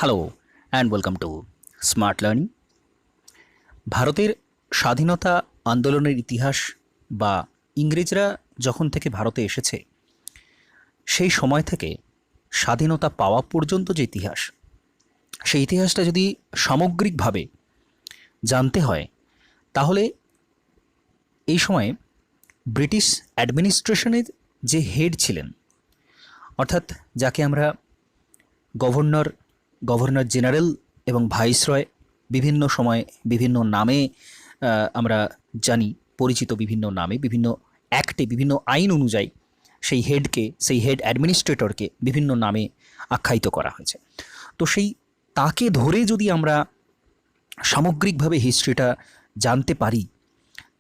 Hello and welcome to smart learning. ভারতের স্বাধীনতা আন্দোলনের ইতিহাস বা ইংরেজরা যখন থেকে ভারতে এসেছে সেই সময় থেকে স্বাধীনতা পাওয়া পর্যন্ত যে ইতিহাস, সেই ইতিহাসটা যদি সামগ্রিকভাবে জানতে হয় তাহলে এই সময়ে ব্রিটিশ অ্যাডমিনিস্ট্রেশনের যে হেড ছিলেন, অর্থাৎ যাকে আমরা গভর্নর, গভর্নর জেনারেল এবং ভাইসরয় বিভিন্ন সময় বিভিন্ন নামে আমরা জানি, পরিচিত বিভিন্ন নামে, বিভিন্ন অ্যাক্টে, বিভিন্ন আইন অনুযায়ী সেই হেডকে, সেই হেড অ্যাডমিনিস্ট্রেটরকে বিভিন্ন নামে আখ্যায়িত করা হয়েছে। তো সেই তাকে ধরে যদি আমরা সামগ্রিকভাবে হিস্ট্রিটা জানতে পারি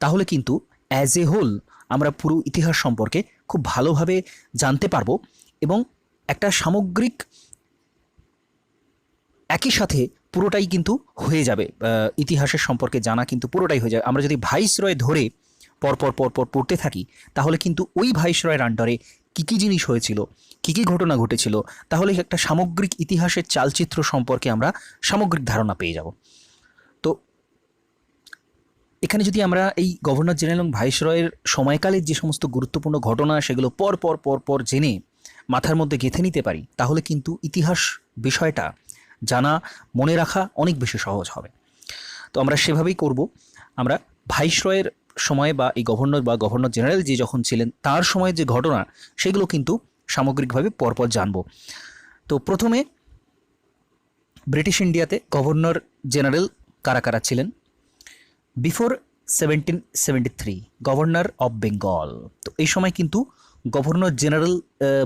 তাহলে কিন্তু অ্যাজ এ হোল আমরা পুরো ইতিহাস সম্পর্কে খুব ভালোভাবে জানতে পারবো এবং একটা সামগ্রিক একই সাথে পুরোটাই কিন্তু হয়ে যাবে। ইতিহাসের সম্পর্কে জানা কিন্তু পুরোটাই হয়ে যাবে। আমরা যদি ভাইসরয় ধরে পরপর পরপর পড়তে থাকি তাহলে কিন্তু ওই ভাইসরয়ের আন্ডারে কী কী জিনিস হয়েছিল, কী কী ঘটনা ঘটেছিল, তাহলে একটা সামগ্রিক ইতিহাসের চালচিত্র সম্পর্কে আমরা সামগ্রিক ধারণা পেয়ে যাব। তো এখানে যদি আমরা এই গভর্নর জেনারেল এবং ভাইসরয়ের সময়কালের যে সমস্ত গুরুত্বপূর্ণ ঘটনা সেগুলো পর পর জেনে মাথার মধ্যে গেঁথে নিতে পারি তাহলে কিন্তু ইতিহাস বিষয়টা জানা, মনে রাখা অনেক বেশি সহজ হবে। তো আমরা সেভাবেই করব। আমরা ভাইসরয়ের সময় বা এই গভর্নর বা গভর্নর জেনারেল যে যখন ছিলেন তার সময় যে ঘটনা সেগুলো কিন্তু সামগ্রিকভাবে পরপর জানব। তো প্রথমে ব্রিটিশ ইন্ডিয়াতে গভর্নর জেনারেল কারা কারা ছিলেন? Before 1773 governor of Bengal. তো এই সময় কিন্তু গভর্নর জেনারেল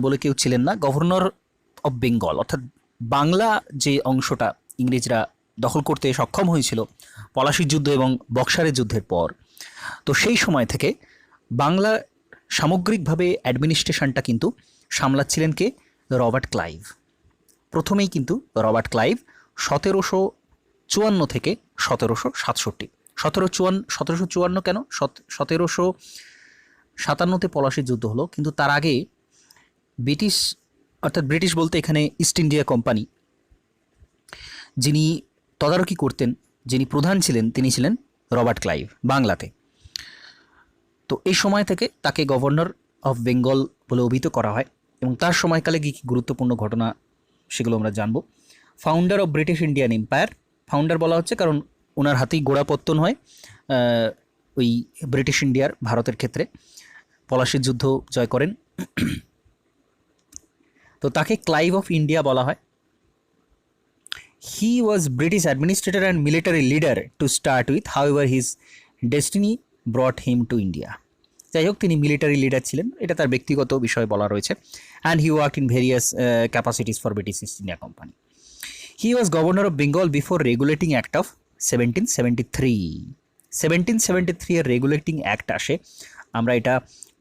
বলে কেউ ছিলেন না, গভর্নর অফ বেঙ্গল, অর্থাৎ বাংলা যে অংশটা ইংরেজরা দখল করতে সক্ষম হয়েছিল পলাশির যুদ্ধ এবং বক্সারের যুদ্ধের পর, তো সেই সময় থেকে বাংলা সামগ্রিকভাবে অ্যাডমিনিস্ট্রেশনটা কিন্তু সামলাচ্ছিলেন কে? Robert Clive. প্রথমেই কিন্তু রবার্ট ক্লাইভ 1754 থেকে 1767, 1754 কেন, 1757 পলাশির যুদ্ধ হলো, কিন্তু তার আগে ব্রিটিশ, অর্থাৎ ব্রিটিশ বলতে এখানে ইস্ট ইন্ডিয়া কোম্পানি, যিনি তদারকি করতেন, যিনি প্রধান ছিলেন, তিনি ছিলেন রবার্ট ক্লাইভ বাংলাতে। তো এই সময় থেকে তাকে গভর্নর অফ বেঙ্গল বলে অভিহিত করা হয় এবং তার সময়কালে কী কী গুরুত্বপূর্ণ ঘটনা সেগুলো আমরা জানব। Founder of British Indian empire, founder বলা হচ্ছে কারণ ওনার হাতেই গোড়াপত্তন হয় ওই ব্রিটিশ ইন্ডিয়ার, ভারতের ক্ষেত্রে পলাশির যুদ্ধ জয় করেন। তো তাকে ক্লাইভ অফ ইন্ডিয়া বলা হয়। He was British administrator and military leader to start with, however his destiny brought him to India. যাই হোক, তিনি মিলিটারি লিডার ছিলেন, এটা তার ব্যক্তিগত বিষয় বলা রয়েছে। And he work in various capacities for British east India company. He was governor of Bengal before regulating act of 1773। 1773 এর রেগুলেটিং অ্যাক্ট আসে। আমরা এটা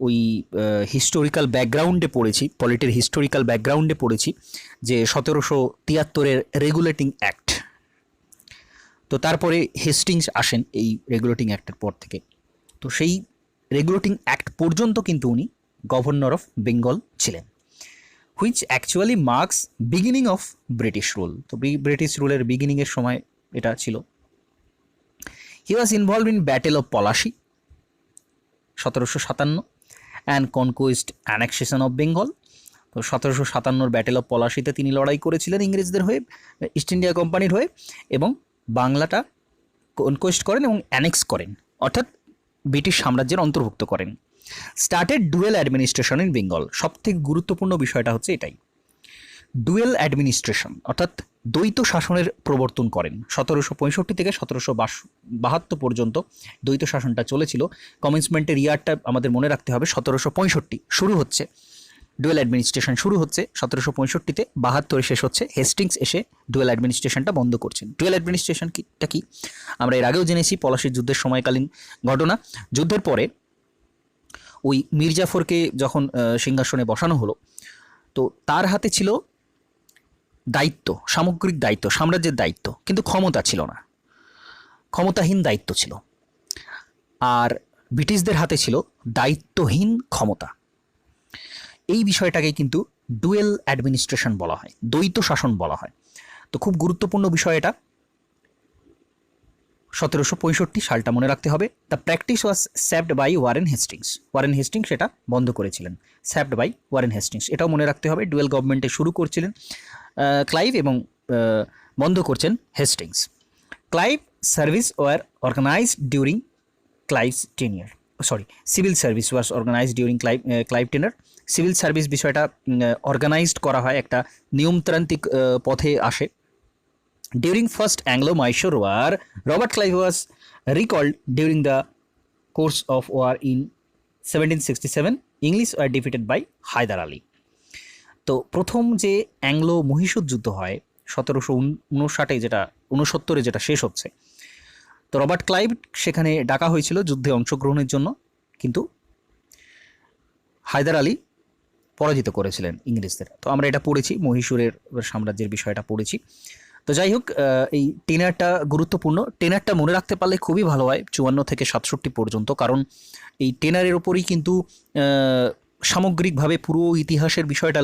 ওই হিস্টোরিক্যাল ব্যাকগ্রাউন্ডে পড়েছি, পলিটির হিস্টোরিক্যাল ব্যাকগ্রাউন্ডে পড়েছি যে 1773 রেগুলেটিং অ্যাক্ট। তো তারপরে হেস্টিংস আসেন এই রেগুলেটিং অ্যাক্টের পর থেকে। তো সেই রেগুলেটিং অ্যাক্ট পর্যন্ত কিন্তু উনি গভর্নর অফ বেঙ্গল ছিলেন, which actually marks beginning of British rule. তো ব্রিটিশ রুলের বিগিনিংয়ের সময় এটা ছিল। He was involve in battle of Palashi 1757 and conquest annexation of Bengal. তো 1757 ব্যাটেল অফ পলাশিতে তিনি লড়াই করেছিলেন ইংরেজদের হয়ে, ইস্ট ইন্ডিয়া কোম্পানির হয়ে, এবং বাংলাটা কনকোয়েস্ট করেন এবং অ্যানেক্স করেন, অর্থাৎ ব্রিটিশ সাম্রাজ্যের অন্তর্ভুক্ত করেন। Started dual administration in Bengal. সবথেকে গুরুত্বপূর্ণ বিষয়টা হচ্ছে এটাই, ডুয়েল অ্যাডমিনিস্ট্রেশন, অর্থাৎ দ্বৈত শাসনের প্রবর্তন করেন। 1765 থেকে 1772 পর্যন্ত দ্বৈত শাসনটা চলেছিল। কমেন্সমেন্টের ইয়ারটা আমাদের মনে রাখতে হবে, 1765 শুরু হচ্ছে ডুয়েল অ্যাডমিনিস্ট্রেশন, শুরু হচ্ছে 1765-তে, 72 শেষ হচ্ছে। হেস্টিংস এসে ডুয়েল অ্যাডমিনিস্ট্রেশনটা বন্ধ করছেন। ডুয়েল অ্যাডমিনিস্ট্রেশন কি আমরা এর আগেও জেনেছি, পলাশির যুদ্ধের সময়কালীন ঘটনা। যুদ্ধের পরে ওই মীর জাফরকে যখন সিংহাসনে বসানো হলো, তো তার হাতে ছিল দায়িত্ব, সামগ্রিক দায়িত্ব, সাম্রাজ্যের দায়িত্ব, কিন্তু ক্ষমতা ছিল না, ক্ষমতাহীন দায়িত্ব ছিল। আর ব্রিটিশদের হাতে ছিল দায়িত্বহীন ক্ষমতা। এই বিষয়টাকে কিন্তু ডুয়েল অ্যাডমিনিস্ট্রেশন বলা হয়, দ্বৈত শাসন বলা হয়। তো খুব গুরুত্বপূর্ণ বিষয় এটা। 1765 সালটা মনে রাখতে হবে। The practice was sapped by Warren Hastings. Warren Hastings এটা বন্ধ করেছিলেন, স্যাপড বাই ওয়ারেন হেস্টিংস, এটাও মনে রাখতে হবে। ডুয়েল গভর্নমেন্টে শুরু করছিলেন ক্লাইভ এবং বন্ধ করছেন Hastings. Clive service war organized during Clive's tenure, civil service was organized during Clive tenure. Civil service বিষয়টা অর্গানাইজড করা হয়, একটা নিয়মতান্ত্রিক পথে আসে। During First Anglo-Mysore War, Robert Clive was recalled during the course of war in 1767. English were defeated by Haider Ali. তো প্রথম যে অ্যাংলো মহীশূর যুদ্ধ হয় 1759 যেটা 69 যেটা শেষ হচ্ছে, তো রবার্ট ক্লাইভ সেখানে ডাকা হয়েছিল যুদ্ধে অংশগ্রহণের জন্য, কিন্তু হায়দার আলী পরাজিত করেছিলেন ইংরেজদের। তো আমরা এটা পড়েছি, মহীশূরের সাম্রাজ্যের বিষয়টা পড়েছি। তো যাই হোক, এই টেনারটা গুরুত্বপূর্ণ। টেনারটা মনে রাখতে পারলে খুবই ভালো হয় 54 থেকে 67 পর্যন্ত, কারণ এই টেনারের ওপরই কিন্তু সামগ্রিকভাবে পুরো ইতিহাসের বিষয়টা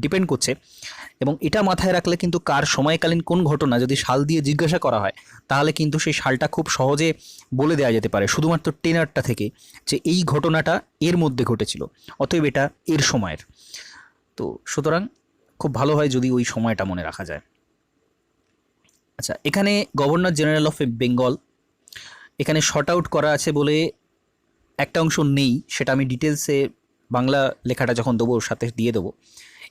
ডিপেন্ড করছে। এবং এটা মাথায় রাখলে কিন্তু কার সময়কালীন কোন ঘটনা যদি সাল দিয়ে জিজ্ঞাসা করা হয়, তাহলে কিন্তু সেই সালটা খুব সহজে বলে দেওয়া যেতে পারে শুধুমাত্র টেনারটা থেকে, যে এই ঘটনাটা এর মধ্যে ঘটেছিল, অতএব এটা এর সময়ের। তো সুতরাং খুব ভালো হয় যদি ওই সময়টা মনে রাখা যায়। আচ্ছা, এখানে গভর্নর জেনারেল অফ বেঙ্গল এখানে শর্ট আউট করা আছে বলে একটা অংশ নেই, সেটা আমি ডিটেলসে বাংলা লেখাটা যখন দেবো ওর সাথে দিয়ে দেবো।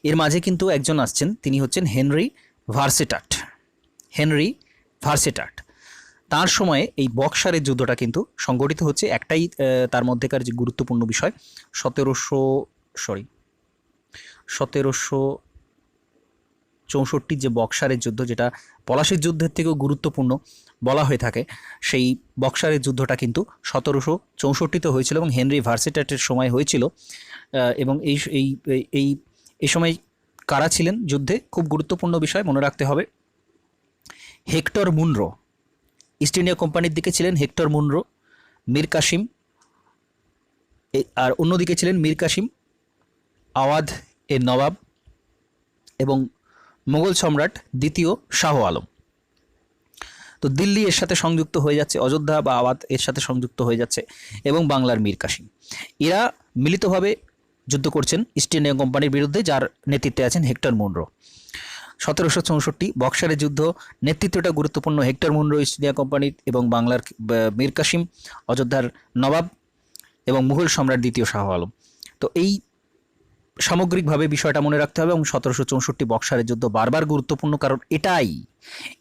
এর মাঝে কিন্তু একজন আসছেন, তিনি হচ্ছেন হেনরি ভার্সেটাট। হেনরি ভার্সেটাট, তার সময়ে এই বক্সারের যুদ্ধটা কিন্তু সংগঠিত হচ্ছে। একটাই তার মধ্যেকার যে গুরুত্বপূর্ণ বিষয়, 1764 যে বক্সারের যুদ্ধ, যেটা পলাশির যুদ্ধের থেকেও গুরুত্বপূর্ণ বলা হয়ে থাকে, সেই বক্সারের যুদ্ধটা কিন্তু 1764 হয়েছিল এবং হেনরি ভার্সেটাটের সময় হয়েছিল। এবং এই এই এই এই সময় কারা ছিলেন যুদ্ধে, খুব গুরুত্বপূর্ণ বিষয় মনে রাখতে হবে। হেক্টর মুনরো, ইস্ট ইন্ডিয়া কোম্পানির দিকে ছিলেন হেক্টর মুনরো, মীর কাসিম, আর অন্যদিকে ছিলেন মীর কাসিম আওয়াধ এর নবাব এবং মোগল সম্রাট দ্বিতীয় শাহ আলম। তো দিল্লি এর সাথে সংযুক্ত হয়ে যাচ্ছে, অযোধ্যা বা আওয়াধ এর সাথে সংযুক্ত হয়ে যাচ্ছে, এবং বাংলার মীর কাসিম, এরা মিলিতভাবে যুদ্ধ করছেন ইস্ট ইন্ডিয়া কোম্পানির বিরুদ্ধে, যার নেতৃত্বে আছেন হেক্টর মুনরো। 1764 বক্সারের যুদ্ধ, নেতৃত্বটা গুরুত্বপূর্ণ হেক্টর মুনরো ইস্ট ইন্ডিয়া কোম্পানির, এবং বাংলার মীর কাসিম, অযোধ্যার নবাব এবং মুঘল সম্রাট দ্বিতীয় শাহ আলম। তো এই সামগ্রিকভাবে বিষয়টা মনে রাখতে হবে। এবং 1764 বক্সারের যুদ্ধ বারবার গুরুত্বপূর্ণ, কারণ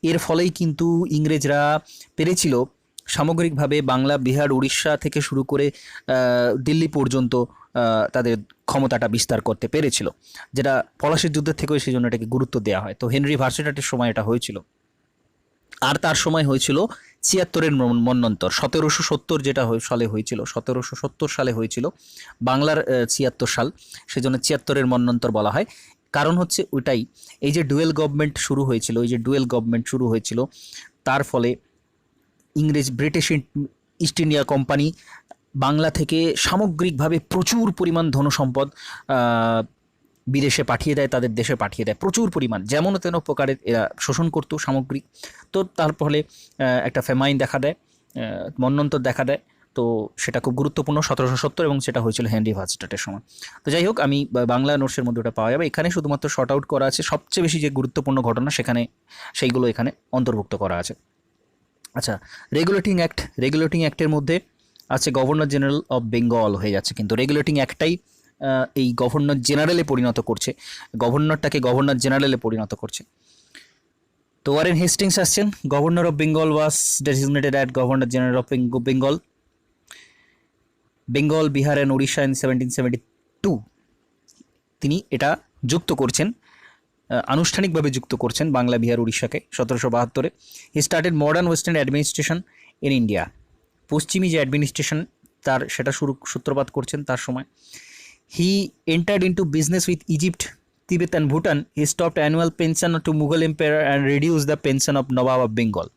এর ফলেই কিন্তু ইংরেজরা পেরেছিল সামগ্রিকভাবে বাংলা, বিহার, উড়িষ্যা থেকে শুরু করে দিল্লি পর্যন্ত তাদের ক্ষমতাটা বিস্তার করতে পেরেছিল, যেটা পলাশির যুদ্ধের থেকেও সেই জন্য এটাকে গুরুত্ব দেওয়া হয়। তো হেনরি ভার্সেটাটের সময় এটা হয়েছিল, আর তার সময় হয়েছিল 76-এর মন্বন্তর। 1770 যেটা সালে হয়েছিল, 1770 সালে হয়েছিল বাংলার 76 সাল, সেজন্য 76-এর মন্বন্তর বলা হয়। কারণ হচ্ছে ওইটাই, এই যে ডুয়েল গভর্নমেন্ট শুরু হয়েছিল, তার ফলে British east India company Bangla থেকে সামগ্রিকভাবে প্রচুর পরিমাণ ধনসম্পদ বিদেশে পাঠিয়ে দেয়, তাদের দেশে পাঠিয়ে দেয় প্রচুর পরিমাণ, যেমন তেন প্রকারের এরা শোষণ করতো সামগ্রিক। তো তার ফলে একটা ফেমাইন দেখা দেয়, মন্বন্তর দেখা দেয়। তো সেটা খুব গুরুত্বপূর্ণ 1770, এবং সেটা হয়েছিল হেনরি ভার্সেটাটের সময়। তো যাই হোক, আমি বাংলা নোটসের মধ্যে ওটা পাওয়া যাবে। এখানে শুধুমাত্র শর্ট আউট করা আছে সবচেয়ে বেশি যে গুরুত্বপূর্ণ ঘটনা, সেইগুলো এখানে অন্তর্ভুক্ত করা আছে। আচ্ছা, রেগুলেটিং অ্যাক্টের মধ্যে আছে গভর্নর জেনারেল অফ বেঙ্গল হয়ে যাচ্ছে, কিন্তু রেগুলেটিং অ্যাক্টটাই এই গভর্নর জেনারেলে পরিণত করছে, গভর্নরটাকে গভর্নর জেনারেলে পরিণত করছে। তো ওয়ারেন হেস্টিংস আসছেন, governor of Bengal was designated at governor general of Bengal, Bihar and Orissa in 1772। তিনি এটা যুক্ত করছেন, আনুষ্ঠানিকভাবে যুক্ত করছেন বাংলা, বিহার, উড়িষ্যাকে 1772-এ। He started modern western administration in India. পশ্চিমী যে অ্যাডমিনিস্ট্রেশন তার সেটা সূত্রপাত করছেন তার সময়। He entered into business with Egypt, Tibet and Bhutan. He stopped annual pension to Mughal empire and reduce the pension of Nawab of Bengal.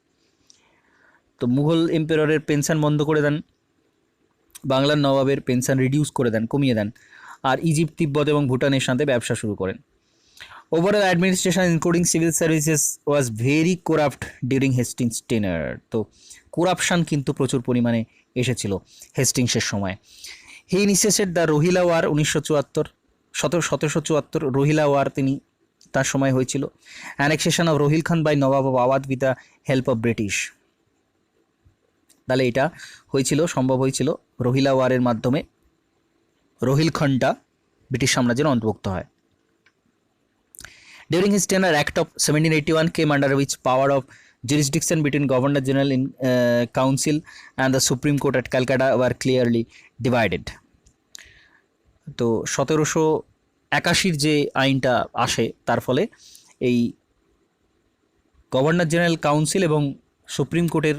তো মুঘল এম্পায়ারের পেনশন বন্ধ করে দেন, বাংলার নবাবের পেনশন রিডিউস করে দেন, কমিয়ে দেন, আর ইজিপ্ট, তিব্বত এবং ভুটানের সাথে ব্যবসা শুরু করেন। Overall administration including civil services was very corrupt during Hastings tenure. তো করাপশান কিন্তু প্রচুর পরিমাণে এসেছিল হেস্টিংসের সময়। He initiated the Rohilla war 1774 Rohilla war তিনি তার সময় হয়েছিল। Annexation of Rohilkhand by nawab of Awadh with the help of British. তাহলে এটা হয়েছিল, সম্ভব হয়েছিল রোহিলা ওয়ারের মাধ্যমে রোহিলখণ্ডটা ব্রিটিশ সাম্রাজ্যের অন্তর্ভুক্ত হয়। During his tenure, Act of 1781 came under which power of jurisdiction between Governor General in Council and the Supreme Court at Calcutta were clearly divided. তো 1781 যে আইনটা আসে তার ফলে এই গভর্নর জেনারেল কাউন্সিল এবং সুপ্রিম কোর্টের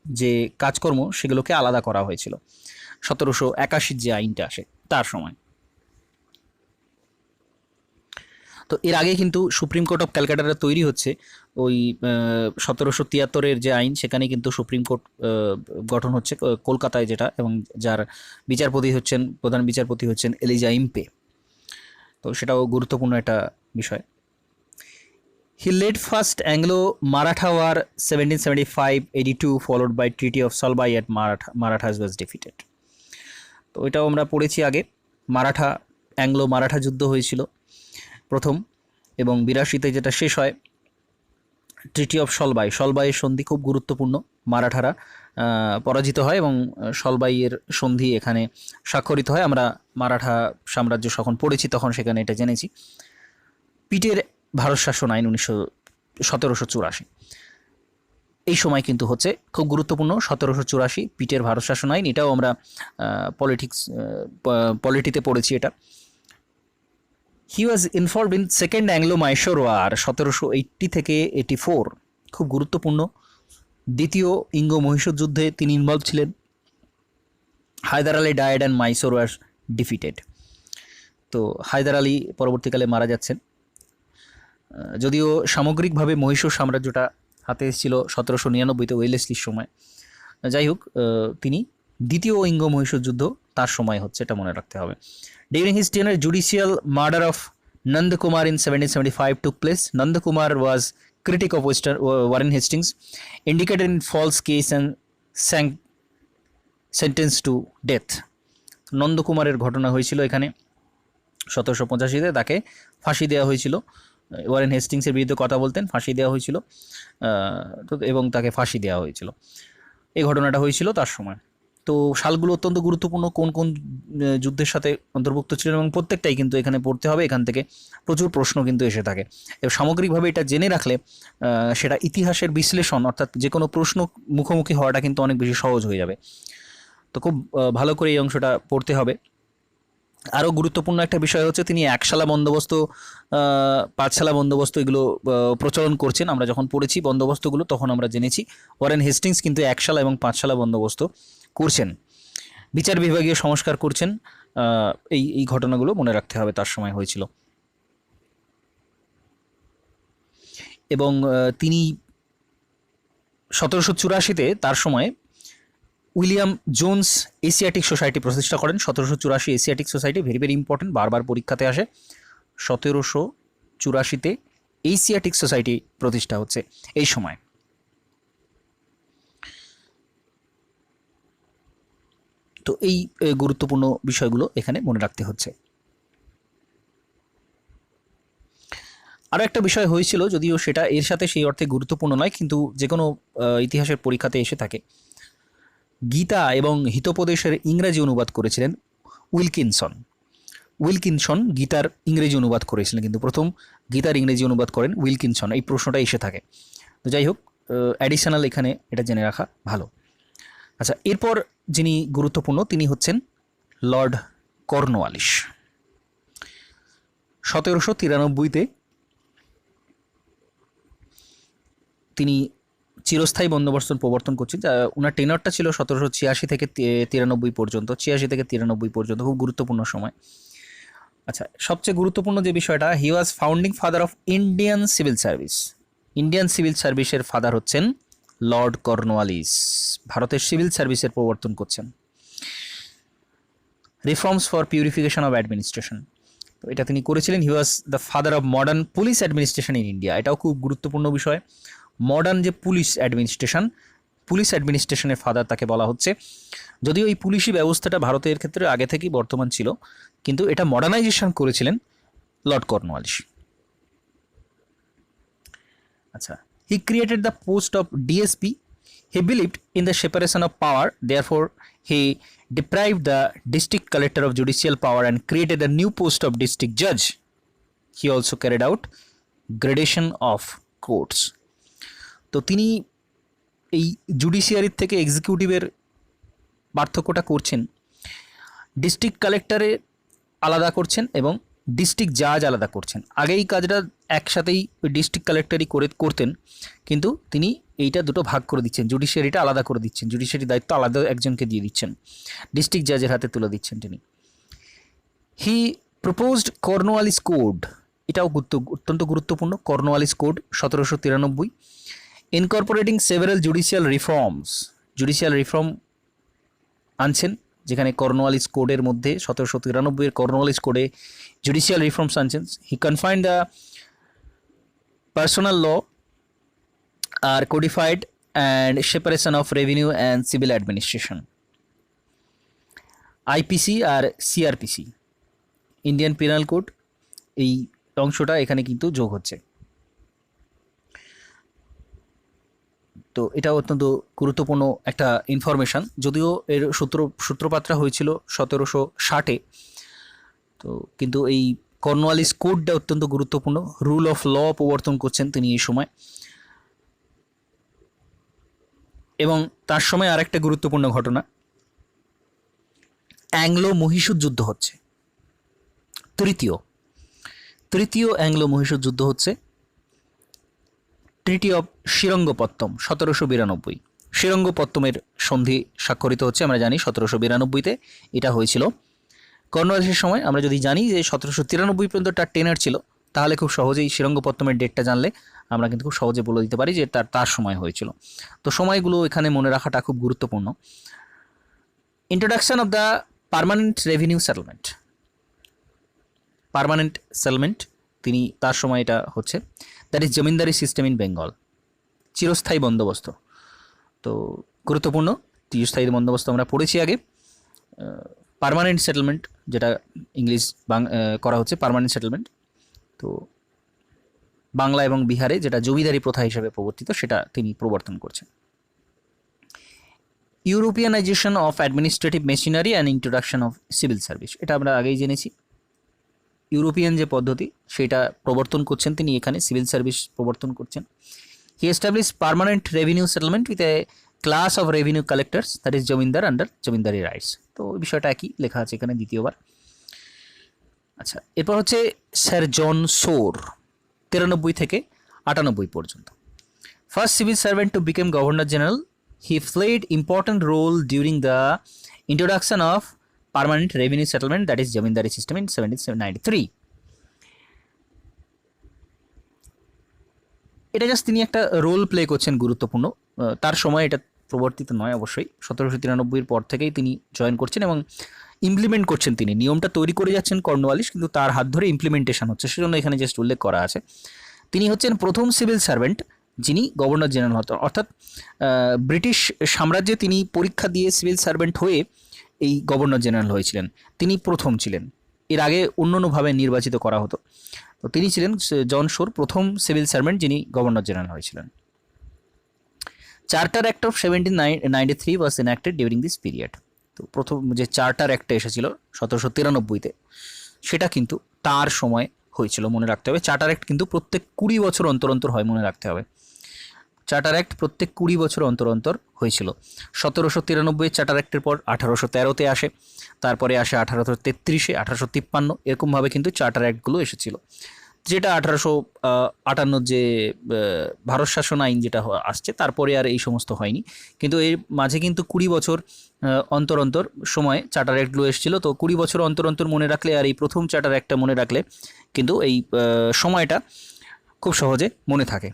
যে কাজকর্ম সেগুলোকে আলাদা করা হয়েছিল 1781 যে আইনটা আসে তার সময়। তো এর আগে কিন্তু সুপ্রিম কোর্ট অফ ক্যালকাটাটা তৈরি হচ্ছে ওই 1773 যে আইন, সেখানে কিন্তু সুপ্রিম কোর্ট গঠন হচ্ছে কলকাতায় যেটা, এবং যার বিচারপতি হচ্ছেন, প্রধান বিচারপতি হচ্ছেন এলিজা ইম্পে। তো সেটাও গুরুত্বপূর্ণ একটা বিষয়। He led first Anglo Maratha war 1775-82 followed by treaty of Salbai at Marathas was defeated. তো এটাও আমরা পড়েছি আগে। অ্যাংলো মারাঠা যুদ্ধ হয়েছিল প্রথম, এবং 82-তে যেটা শেষ হয় ট্রিটি অফ সলবাইয়ের সন্ধি খুব গুরুত্বপূর্ণ। মারাঠারা পরাজিত হয় এবং সলবাইয়ের সন্ধি এখানে স্বাক্ষরিত হয়। আমরা মারাঠা সাম্রাজ্য যখন পড়েছি তখন সেখানে এটা জেনেছি। পিটের ভারত শাসন আইন 1784, এই সময় কিন্তু হচ্ছে খুব গুরুত্বপূর্ণ 1784 পিটের ভারত শাসন আইন। এটাও আমরা পলিটিতে পড়েছি এটা। He was involved in second Anglo Mysore war 1780 থেকে 84, খুব গুরুত্বপূর্ণ। দ্বিতীয় ইঙ্গ মহীশূর যুদ্ধে তিনি ইনভলভ ছিলেন। Hyder Ali died and Mysore war defeated. তো হায়দার আলী পরবর্তীকালে মারা যাচ্ছেন। যদিও সামগ্রিকভাবে মহীশূর সাম্রাজ্যটা হাতে এসেছিল 1799-তে ওয়েলেসলির সময়। যাই হোক, তিনি দ্বিতীয় ইঙ্গ মহীশূর যুদ্ধ তার সময় হচ্ছে, এটা মনে রাখতে হবে। During his tenure, judicial murder of Nand Kumar in 1775 took place. Nand Kumar was critic of Warren Hastings, indicated in false case and sentenced to death. Nanda কুমারের ঘটনা হয়েছিল এখানে 1785-তে, তাকে ফাঁসি দেওয়া হয়েছিল। ওয়ারেন হেস্টিংসের বিরুদ্ধে কথা বলতেন, ফাঁসি দেওয়া হয়েছিল, এবং তাকে ফাঁসি দেওয়া হয়েছিল। এই ঘটনাটা হয়েছিল তার সময়। তো সালগুলো অত্যন্ত গুরুত্বপূর্ণ, কোন কোন যুদ্ধের সাথে অন্তর্ভুক্ত ছিলেন, এবং প্রত্যেকটাই কিন্তু এখানে পড়তে হবে। এখান থেকে প্রচুর প্রশ্ন কিন্তু এসে থাকে। এবং সামগ্রিকভাবে এটা জেনে রাখলে সেটা ইতিহাসের বিশ্লেষণ, অর্থাৎ যে কোনো প্রশ্ন মুখোমুখি হওয়াটা কিন্তু অনেক বেশি সহজ হয়ে যাবে। তো খুব ভালো করে এই অংশটা পড়তে হবে। আরও গুরুত্বপূর্ণ একটা বিষয় হচ্ছে তিনি একশালা বন্দোবস্ত, পাঁচশালা বন্দোবস্ত এগুলো প্রচলন করছেন। আমরা যখন পড়েছি বন্দোবস্তগুলো তখন আমরা জেনেছি ওয়ারেন হেস্টিংস কিন্তু একশালা এবং পাঁচশালা বন্দোবস্ত করছেন, বিচার বিভাগীয় সংস্কার করছেন। এই ঘটনাগুলো মনে রাখতে হবে তার সময় হয়েছিল। এবং তিনি 1784-তে তার সময় উইলিয়াম জোন্স এশিয়াটিক সোসাইটি প্রতিষ্ঠা করেন। 1784 Asiatic society very very important, বারবার পরীক্ষাতে আসে। 1784-তে এশিয়াটিক সোসাইটি প্রতিষ্ঠা হচ্ছে এই সময়। তো এই গুরুত্বপূর্ণ বিষয়গুলো এখানে মনে রাখতে হচ্ছে। আরও একটা বিষয় হয়েছিল, যদিও সেটা এর সাথে সেই অর্থে গুরুত্বপূর্ণ নয়, কিন্তু যে কোনো ইতিহাসের পরীক্ষাতে এসে থাকে। গীতা এবং হিতোপদেশের ইংরেজি অনুবাদ করেছিলেন উইলকিনসন গীতার ইংরেজি অনুবাদ করেছিলেন, কিন্তু প্রথম গীতার ইংরেজি অনুবাদ করেন উইলকিনসন। এই প্রশ্নটা এসে থাকে। তো যাই হোক, অ্যাডিশনাল এখানে এটা জেনে রাখা ভালো। আচ্ছা, এরপর যিনি গুরুত্বপূর্ণ তিনি হচ্ছেন লর্ড কর্নওয়ালিস। 1793-তে তিনি চিরস্থায়ী বন্দোবস্ত প্রবর্তন করছেন। ওনার টেনরটা ছিল 1786 থেকে 93 পর্যন্ত, 86 থেকে 93 পর্যন্ত, খুব গুরুত্বপূর্ণ সময়। আচ্ছা, সবচেয়ে গুরুত্বপূর্ণ যে বিষয়টা, he was founding father of Indian civil service. Indian civil সার্ভিসের ফাদার হচ্ছেন লর্ড কর্নওয়ালিস। ভারতের সিভিল সার্ভিসের প্রবর্তন করছেন। Reforms for purification of administration. তো তো এটা তিনি করেছিলেন। He was the father of modern police administration in India. এটাও খুব গুরুত্বপূর্ণ বিষয়। মডার্ন যে পুলিশ অ্যাডমিনিস্ট্রেশনের ফাদার তাকে বলা হচ্ছে। যদিও এই পুলিশি ব্যবস্থাটা ভারতের ক্ষেত্রে আগে থেকেই বর্তমান ছিল, কিন্তু এটা মডার্নাইজেশন করেছিলেন লর্ড কর্নওয়ালিস। আচ্ছা, হি created the post of DSP. He believed in the separation of power, therefore he deprived the district collector of judicial power and created a new post of district judge. He also carried out gradation of courts. তো তিনি এই জুডিশিয়ারির থেকে এক্সিকিউটিভের পার্থক্যটা করছেন, district কালেক্টরে আলাদা করছেন এবং district জাজ আলাদা করছেন। আগে এই কাজটা একসাথেই ওই ডিস্ট্রিক্ট কালেক্টরই করতেন, কিন্তু তিনি এইটা দুটো ভাগ করে দিচ্ছেন, জুডিশিয়ারিটা আলাদা করে দিচ্ছেন, জুডিশিয়ারি দায়িত্ব আলাদা একজনকে দিয়ে দিচ্ছেন, ডিস্ট্রিক্ট জাজের হাতে তুলে দিচ্ছেন তিনি। He proposed Cornwallis code. এটাও অত্যন্ত গুরুত্বপূর্ণ। Cornwallis code 1793, incorporating several judicial reform আনছেন, যেখানে কর্নওয়ালিস কোডের মধ্যে 1793 কর্নওয়ালিস কোডে জুডিশিয়াল রিফর্মস আনছেন। He confined the personal law আর codified and separation of revenue and civil administration. IPC আর সিআরপিসি, ইন্ডিয়ান পিনাল কোড, এই অংশটা এখানে কিন্তু যোগ হচ্ছে। তো এটা অত্যন্ত গুরুত্বপূর্ণ একটা ইনফরমেশান। যদিও এর সূত্রপাতটা হয়েছিল 1760-এ, তো কিন্তু এই কর্নওয়ালিস কোডটা অত্যন্ত গুরুত্বপূর্ণ। রুল অফ ল প্রবর্তন করছেন তিনি এই সময়। এবং তার সময় আরেকটা গুরুত্বপূর্ণ ঘটনা, অ্যাংলো মহীশূর যুদ্ধ হচ্ছে, তৃতীয় অ্যাংলো মহীশূর যুদ্ধ হচ্ছে। ট্রিটি অফ শ্রীরঙ্গপত্তম 1792, শ্রীরঙ্গপত্তমের সন্ধি স্বাক্ষরিত হচ্ছে, আমরা জানি 1792-তে এটা হয়েছিল। কর্নওয়ালিসের সময় আমরা যদি জানি যে 1793 পর্যন্ত তার টেনার ছিল, তাহলে খুব সহজেই শ্রীরঙ্গপত্তমের ডেটটা জানলে আমরা কিন্তু খুব সহজে বলে দিতে পারি যে তার সময় হয়েছিল। তো সময়গুলো এখানে মনে রাখাটা খুব গুরুত্বপূর্ণ। Introduction of the permanent revenue settlement, তিনি তার সময় এটা হচ্ছে। That is জমিনদারি system in Bengal, চিরস্থায়ী বন্দোবস্ত। তো গুরুত্বপূর্ণ চিরস্থায়ী বন্দোবস্ত আমরা পড়েছি আগে। পার্মানেন্ট সেটেলমেন্ট যেটা করা হচ্ছে পার্মানেন্ট সেটেলমেন্ট, তো বাংলা এবং বিহারে যেটা জমিদারি প্রথা হিসেবে প্রবর্তিত সেটা তিনি প্রবর্তন করছেন। Europeanization of administrative machinery and introduction of civil service, এটা আমরা আগেই জেনেছি। ইউরোপিয়ান যে পদ্ধতি সেটা প্রবর্তন করছেন তিনি, এখানে সিভিল সার্ভিস প্রবর্তন করছেন। He establish permanent revenue settlement with a class of revenue collectors, that is zamindar under zamindari rights. তো বিষয়টা একই লেখা আছে এখানে দ্বিতীয়বার। আচ্ছা, এরপর হচ্ছে স্যার জন শোর 93 থেকে 98 পর্যন্ত। First civil servant to became governor general, he played important role during the introduction of permanent revenue settlement, that is zamindari system in 1793। এটা জাস্ট তিনি একটা রোল প্লে করছেন গুরুত্বপূর্ণ। তার সময় এটা প্রবর্তিত নয় অবশ্যই, 1793 পর থেকেই তিনি জয়েন করছেন এবং ইমপ্লিমেন্ট করছেন। তিনি নিয়মটা তৈরি করে যাচ্ছেন কর্নওয়ালিস, কিন্তু তার হাত ধরে ইমপ্লিমেন্টেশন হচ্ছে, সেজন্য এখানে জাস্ট উল্লেখ করা আছে। তিনি হচ্ছেন প্রথম সিভিল সার্ভেন্ট যিনি গভর্নর জেনারেল হতেন, অর্থাৎ ব্রিটিশ সাম্রাজ্যে তিনি পরীক্ষা দিয়ে সিভিল সার্ভেন্ট হয়ে এই গভর্নর জেনারেল হয়েছিলেন। তিনি প্রথম ছিলেন, এর আগে অন্যান্যভাবে নির্বাচিত করা হতো। তো তিনি ছিলেন জন শোর প্রথম সিভিল সার্ভেন্ট যিনি গভর্নর জেনারেল হয়েছিলেন। Charter act of 1793 was enacted during this period. তো প্রথম যে চার্টার অ্যাক্টটা এসেছিল 1793-তে, সেটা কিন্তু তার সময় হয়েছিল, মনে রাখতে হবে। চার্টার অ্যাক্ট কিন্তু প্রত্যেক 20 বছর অন্তর অন্তর হয়, মনে রাখতে হবে। চার্টার অ্যাক্ট প্রত্যেক 20 বছর অন্তর অন্তর হয়েছিল। 1793 চার্টার অ্যাক্টের পর 1813-তে আসে, তারপরে আসে 1833-এ, 1853, এরকমভাবে কিন্তু চার্টার অ্যাক্টগুলো এসেছিল। যেটা 1858 যে ভারত শাসন আইন যেটা আসছে, তারপরে আর এই সমস্ত হয়নি, কিন্তু এর মাঝে কিন্তু 20 বছর অন্তর অন্তর সময় চার্টার অ্যাক্টগুলো এসেছিলো। তো 20 বছর অন্তর অন্তর মনে রাখলে আর এই প্রথম চার্টার অ্যাক্টটা মনে রাখলে কিন্তু এই সময়টা খুব সহজে মনে থাকে।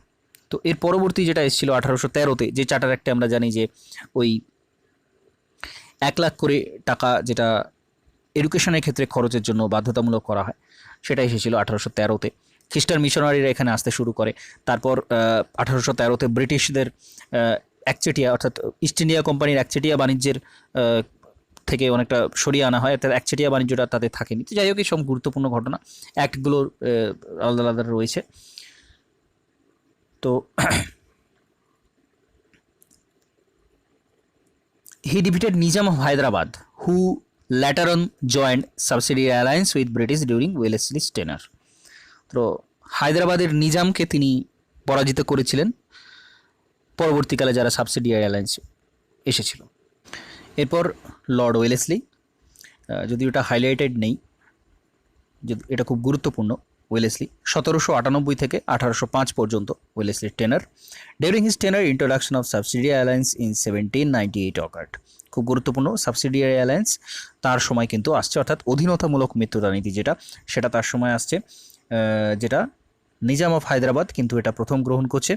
তো এর পরবর্তী যেটা এসেছিল 1813-তে, যে চার্টার অ্যাক্টে আমরা জানি যে ওই 1 লাখ করে টাকা যেটা এডুকেশনের ক্ষেত্রে খরচের জন্য বাধ্যতামূলক করা হয়, সেটা এসেছিল 1813-তে। খ্রিস্টান মিশনারিরা এখানে আসতে শুরু করে। তারপর 1813-তে ব্রিটিশদের একচেটিয়া অর্থাৎ ইস্ট ইন্ডিয়া কোম্পানির একচেটিয়া বাণিজ্যের থেকে অনেকটা সরিয়ে আনা হয়, অর্থাৎ একচেটিয়া বাণিজ্যটা তাদের থাকেনি। তো যাই হোক, এই সব গুরুত্বপূর্ণ ঘটনা, অ্যাক্টগুলোর আলাদা আলাদা রয়েছে। তো he defeated Nizam of Hyderabad, who later on joined subsidiary alliance with British during Wellesley's tenure. তো হায়দ্রাবাদের নিজামকে তিনি পরাজিত করেছিলেন পরবর্তীকালে যারা সাবসিডিয়ারি অ্যালায়েন্স এসেছিল। এরপর লর্ড ওয়েলেসলি, যদিও এটা হাইলাইটেড নেই, যদি এটা খুব গুরুত্বপূর্ণ। ওয়েলেসলি 1798 থেকে 1805 পর্যন্ত ওয়েলেসলির টেনার। During his tenure introduction of subsidiary alliance in 1798 occurred. খুব গুরুত্বপূর্ণ, সাবসিডিয়ারি অ্যালায়েন্স তার সময় কিন্তু আসছে, অর্থাৎ অধীনতামূলক মৃত্যুদা নীতি সেটা তার সময় আসছে, যেটা নিজাম অফ হায়দ্রাবাদ কিন্তু এটা প্রথম গ্রহণ করছে।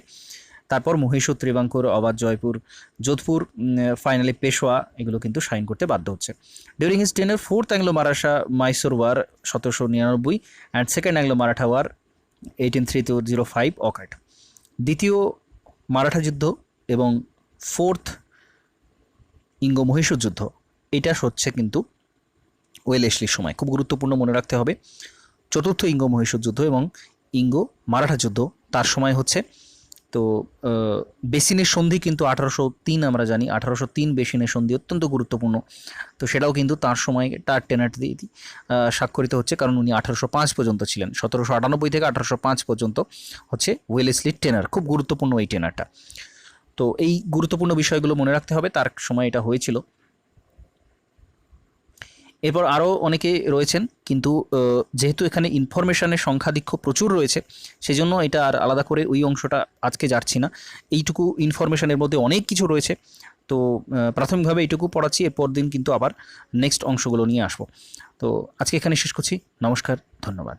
তারপর মহীশূর, ত্রিবাঙ্কুর, অবাধ, জয়পুর, যোধপুর, ফাইনালি পেশোয়া, এগুলো কিন্তু সাইন করতে বাধ্য হচ্ছে। During his tenure fourth Anglo Maratha Mysore war 1799 and second Anglo Maratha war 1803-05 occurred. দ্বিতীয় মারাঠা যুদ্ধ এবং ফোর্থ ইঙ্গো মহীশূর যুদ্ধ, এটা হচ্ছে কিন্তু ওয়েলেসলির সময়। খুব গুরুত্বপূর্ণ, মনে রাখতে হবে। চতুর্থ ইঙ্গো মহীশূর যুদ্ধ এবং ইঙ্গো মারাঠা যুদ্ধ তার সময় হচ্ছে। তো বেসিনের সন্ধি কিন্তু 1803, আমরা জানি 1803 বেসিনের সন্ধি অত্যন্ত গুরুত্বপূর্ণ। তো সেটাও কিন্তু তার সময় তার টেনার দিয়ে স্বাক্ষরিত হচ্ছে, কারণ উনি 1805 পর্যন্ত ছিলেন। 1798 থেকে 1805 পর্যন্ত হচ্ছে ওয়েলেসলির টেনার। খুব গুরুত্বপূর্ণ এই টেনারটা। তো এই গুরুত্বপূর্ণ বিষয়গুলো মনে রাখতে হবে, তার সময় এটা হয়েছিল। এরপর আরও অনেকে রয়েছেন, কিন্তু যেহেতু এখানে ইনফরমেশনের সংখ্যাধিক্য প্রচুর রয়েছে, সেই জন্য এটা আর আলাদা করে ওই অংশটা আজকে যাচ্ছি না। এইটুকু ইনফরমেশনের মধ্যে অনেক কিছু রয়েছে, তো প্রাথমিকভাবে এইটুকু পড়াচ্ছি। এরপর দিন কিন্তু আবার নেক্সট অংশগুলো নিয়ে আসবো। তো আজকে এখানে শেষ করছি। নমস্কার, ধন্যবাদ।